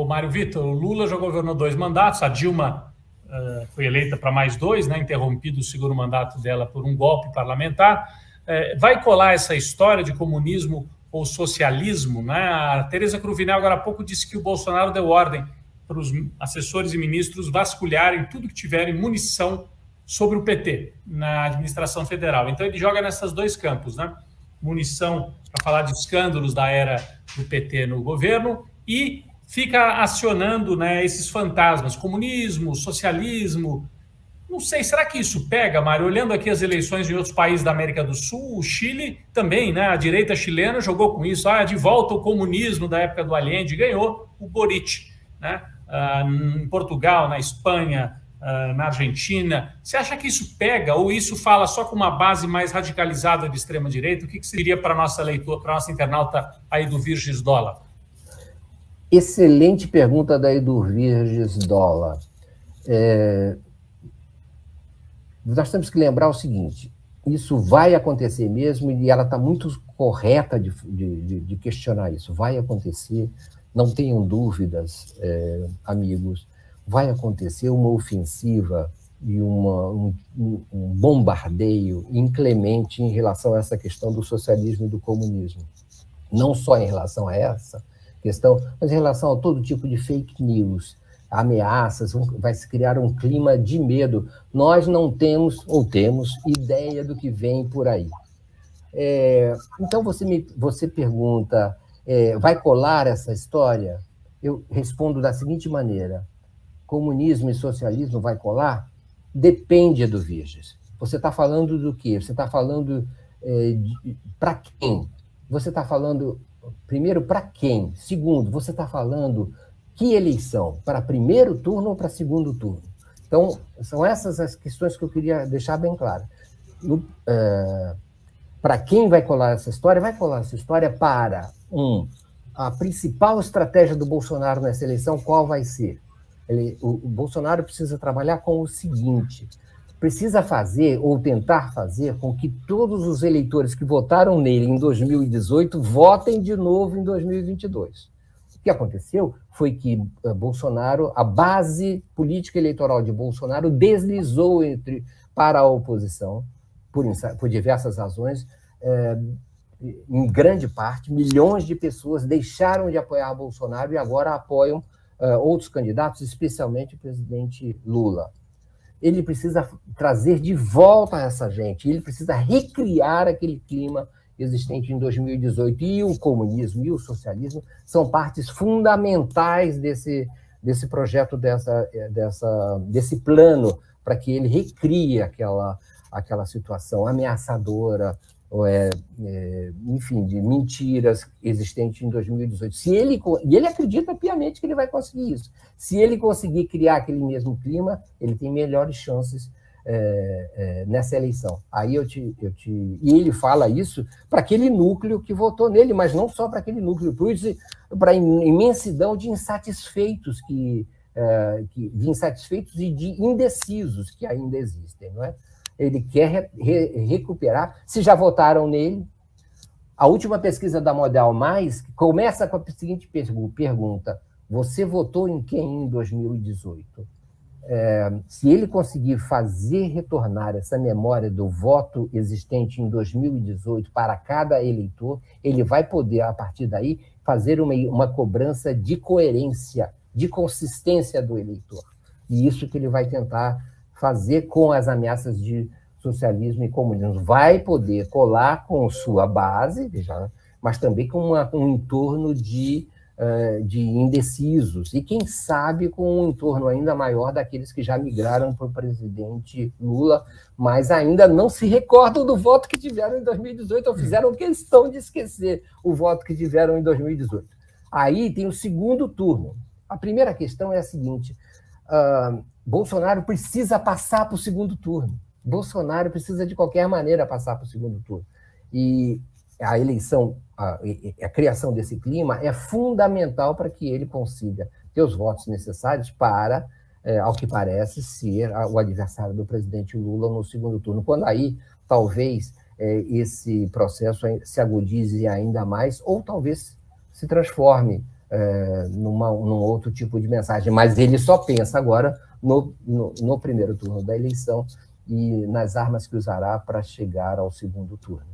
Mário Vitor, o Lula já governou 2 mandatos, a Dilma foi eleita para mais 2, né, interrompido o segundo mandato dela por um golpe parlamentar. Vai colar essa história de comunismo ou socialismo, né? A Tereza Cruvinel agora há pouco disse que o Bolsonaro deu ordem para os assessores e ministros vasculharem tudo que tiverem munição sobre o PT na administração federal. Então ele joga nesses 2 campos, né? Munição para falar de escândalos da era do PT no governo e fica acionando, né, esses fantasmas, comunismo, socialismo. Não sei, será que isso pega, Mário? Olhando aqui as eleições em outros países da América do Sul, o Chile também, né? A direita chilena jogou com isso, de volta o comunismo da época do Allende, ganhou o Boric, né? Em Portugal, na Espanha, na Argentina. Você acha que isso pega ou isso fala só com uma base mais radicalizada de extrema-direita? O que seria para a nossa leitura, para a nossa internauta aí do Virgis Dólar? Excelente pergunta daí do Virgis Dólar. Nós temos que lembrar o seguinte, isso vai acontecer mesmo e ela está muito correta de questionar isso. Vai acontecer, não tenham dúvidas, amigos, vai acontecer uma ofensiva e um bombardeio inclemente em relação a essa questão do socialismo e do comunismo. Não só em relação a essa questão, mas em relação a todo tipo de fake news, ameaças, vai se criar um clima de medo. Nós não temos, ou temos, ideia do que vem por aí. Então, você pergunta, vai colar essa história? Eu respondo da seguinte maneira, comunismo e socialismo vai colar? Depende do Virgis. Você está falando do quê? Você está falando para quem? Você está falando, primeiro, para quem? Segundo, você está falando que eleição? Para primeiro turno ou para segundo turno? Então, são essas as questões que eu queria deixar bem claras. Para quem vai colar essa história? Vai colar essa história para, a principal estratégia do Bolsonaro nessa eleição, qual vai ser? O Bolsonaro precisa trabalhar com o seguinte, precisa fazer ou tentar fazer com que todos os eleitores que votaram nele em 2018 votem de novo em 2022. O que aconteceu foi que Bolsonaro, a base política eleitoral de Bolsonaro deslizou para a oposição, por diversas razões, em grande parte, milhões de pessoas deixaram de apoiar Bolsonaro e agora apoiam outros candidatos, especialmente o presidente Lula. Ele precisa trazer de volta essa gente, ele precisa recriar aquele clima existente em 2018. E o comunismo e o socialismo são partes fundamentais desse projeto, desse plano, para que ele recrie aquela situação ameaçadora, enfim, de mentiras existentes em 2018. E ele acredita piamente que ele vai conseguir isso. Se ele conseguir criar aquele mesmo clima, ele tem melhores chances nessa eleição. Aí e ele fala isso para aquele núcleo que votou nele, mas não só para aquele núcleo, para a imensidão de insatisfeitos de insatisfeitos e de indecisos que ainda existem, não é? Ele quer recuperar. Se já votaram nele, a última pesquisa da Model Mais começa com a seguinte pergunta: você votou em quem em 2018? Se ele conseguir fazer retornar essa memória do voto existente em 2018 para cada eleitor, ele vai poder, a partir daí, fazer uma cobrança de coerência, de consistência do eleitor. E isso que ele vai tentar fazer com as ameaças de socialismo e comunismo. Vai poder colar com sua base, mas também com um entorno de indecisos, e quem sabe com um entorno ainda maior daqueles que já migraram para o presidente Lula, mas ainda não se recordam do voto que tiveram em 2018, ou fizeram questão de esquecer o voto que tiveram em 2018. Aí tem o segundo turno. A primeira questão é a seguinte: Bolsonaro precisa passar para o segundo turno. Bolsonaro precisa, de qualquer maneira, passar para o segundo turno. E a eleição, a criação desse clima é fundamental para que ele consiga ter os votos necessários para, ao que parece, ser o adversário do presidente Lula no segundo turno. Quando aí, talvez, esse processo se agudize ainda mais, ou talvez se transforme num outro tipo de mensagem, mas ele só pensa agora no primeiro turno da eleição e nas armas que usará para chegar ao segundo turno.